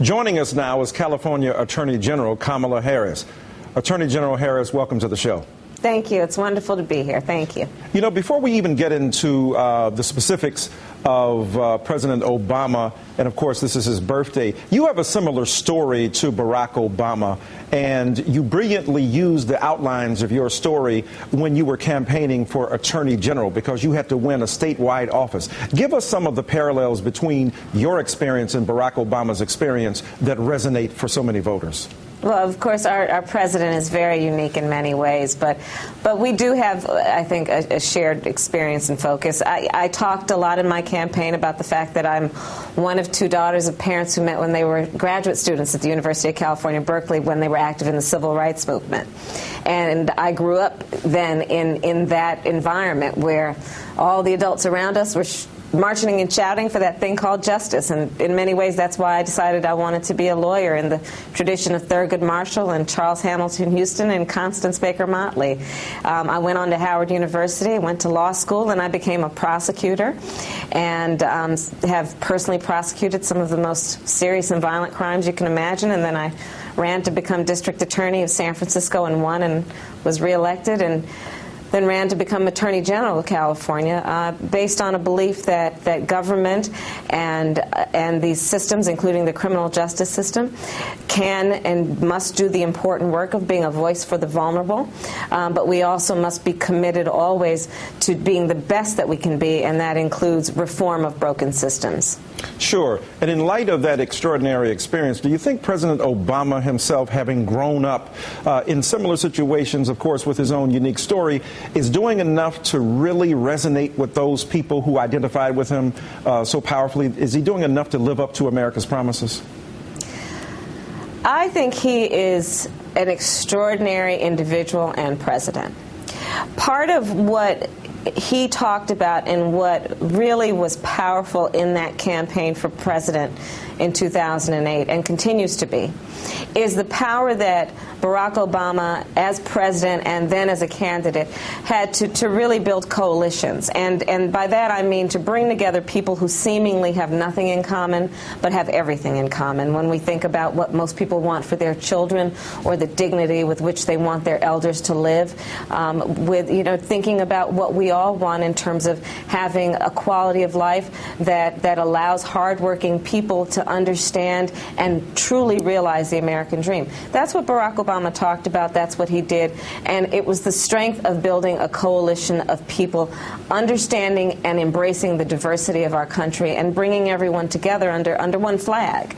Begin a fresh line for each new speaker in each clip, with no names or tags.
Joining us now is California Attorney General Kamala Harris. Attorney General Harris, welcome to the show.
Thank you. It's wonderful to be here. Thank you.
You know, before we even get into the specifics of President Obama, and of course this is his birthday, you have a similar story to Barack Obama, and you brilliantly used the outlines of your story when you were campaigning for Attorney General because you had to win a statewide office. Give us some of the parallels between your experience and Barack Obama's experience that resonate for so many voters.
Well, of course, our president is very unique in many ways, but we do have, I think, a shared experience and focus. I talked a lot in my campaign about the fact that I'm one of two daughters of parents who met when they were graduate students at the University of California, Berkeley, when they were active in the civil rights movement. And I grew up then in that environment where all the adults around us were marching and shouting for that thing called justice. And in many ways, that's why I decided I wanted to be a lawyer in the tradition of Thurgood Marshall and Charles Hamilton Houston and Constance Baker Motley. I went on to Howard University, went to law school, and I became a prosecutor and have personally prosecuted some of the most serious and violent crimes you can imagine. And then I ran to become district attorney of San Francisco and won and was reelected, and then ran to become Attorney General of California based on a belief that government and these systems, including the criminal justice system, can and must do the important work of being a voice for the vulnerable. But we also must be committed always to being the best that we can be, and that includes reform of broken systems.
Sure. And in light of that extraordinary experience, do you think President Obama himself, having grown up in similar situations, of course, with his own unique story, is doing enough to really resonate with those people who identified with him so powerfully? Is he doing enough to live up to America's promises?
I think he is an extraordinary individual and president. Part of what he talked about and what really was powerful in that campaign for president in 2008 and continues to be is the power that Barack Obama as president and then as a candidate had to really build coalitions. And by that I mean to bring together people who seemingly have nothing in common but have everything in common. When we think about what most people want for their children or the dignity with which they want their elders to live, thinking about what we all want in terms of having a quality of life that allows hardworking people to understand and truly realize the American dream. That's what Barack Obama talked about. That's what he did. And it was the strength of building a coalition of people understanding and embracing the diversity of our country and bringing everyone together under one flag.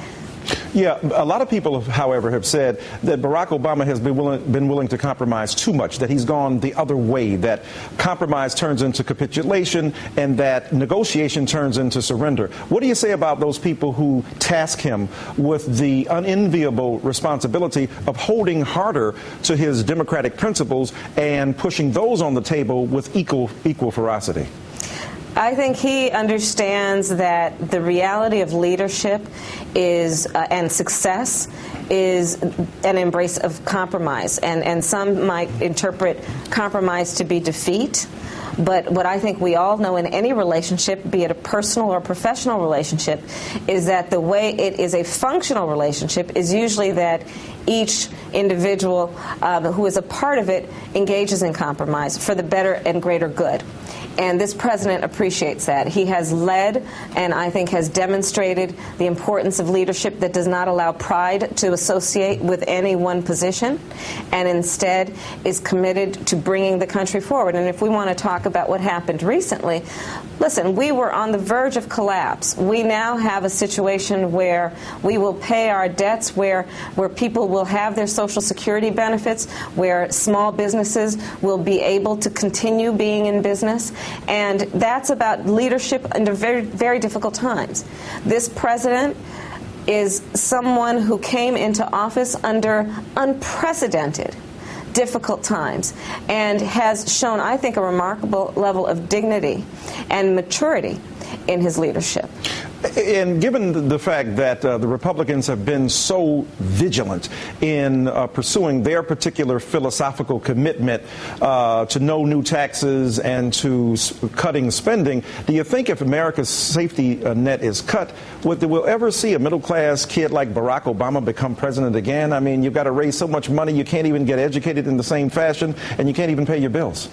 Yeah, a lot of people, however, have said that Barack Obama has been willing to compromise too much, that he's gone the other way, that compromise turns into capitulation and that negotiation turns into surrender. What do you say about those people who task him with the unenviable responsibility of holding harder to his democratic principles and pushing those on the table with equal ferocity?
I think he understands that the reality of leadership is and success is an embrace of compromise. And some might interpret compromise to be defeat. But what I think we all know in any relationship, be it a personal or professional relationship, is that the way it is a functional relationship is usually that each individual who is a part of it engages in compromise for the better and greater good. And this president appreciates that. He has led and I think has demonstrated the importance of leadership that does not allow pride to associate with any one position and instead is committed to bringing the country forward. And if we want to talk about what happened recently, listen, we were on the verge of collapse. We now have a situation where we will pay our debts, where people will have their Social Security benefits, where small businesses will be able to continue being in business. And that's about leadership under very, very difficult times. This president is someone who came into office under unprecedented difficult times and has shown, I think, a remarkable level of dignity and maturity in his leadership.
And given the fact that the Republicans have been so vigilant in pursuing their particular philosophical commitment to no new taxes and to cutting spending, do you think if America's safety net is cut, we'll ever see a middle-class kid like Barack Obama become president again? I mean, you've got to raise so much money, you can't even get educated in the same fashion, and you can't even pay your bills.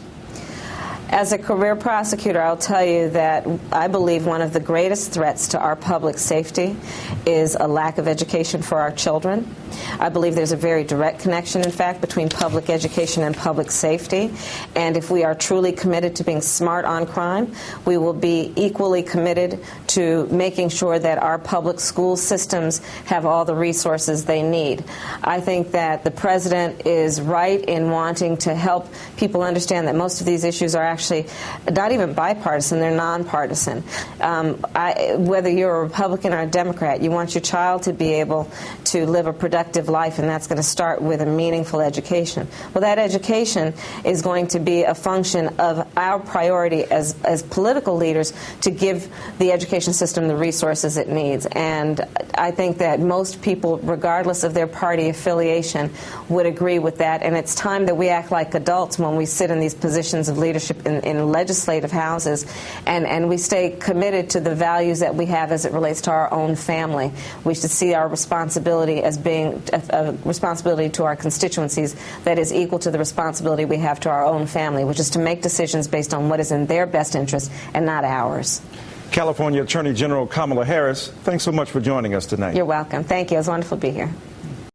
As a career prosecutor, I'll tell you that I believe one of the greatest threats to our public safety is a lack of education for our children. I believe there's a very direct connection, in fact, between public education and public safety. And if we are truly committed to being smart on crime, we will be equally committed to making sure that our public school systems have all the resources they need. I think that the president is right in wanting to help people understand that most of these issues are actually not even bipartisan, they're nonpartisan. Whether you're a Republican or a Democrat, you want your child to be able to live a productive life, and that's going to start with a meaningful education. Well, that education is going to be a function of our priority as political leaders to give the education system the resources it needs. And I think that most people, regardless of their party affiliation, would agree with that. And it's time that we act like adults when we sit in these positions of leadership in legislative houses, and we stay committed to the values that we have as it relates to our own family. We should see our responsibility as being a responsibility to our constituencies that is equal to the responsibility we have to our own family, which is to make decisions based on what is in their best interest and not ours.
California Attorney General Kamala Harris, thanks so much for joining us tonight.
You're welcome. Thank you. It was wonderful to be here.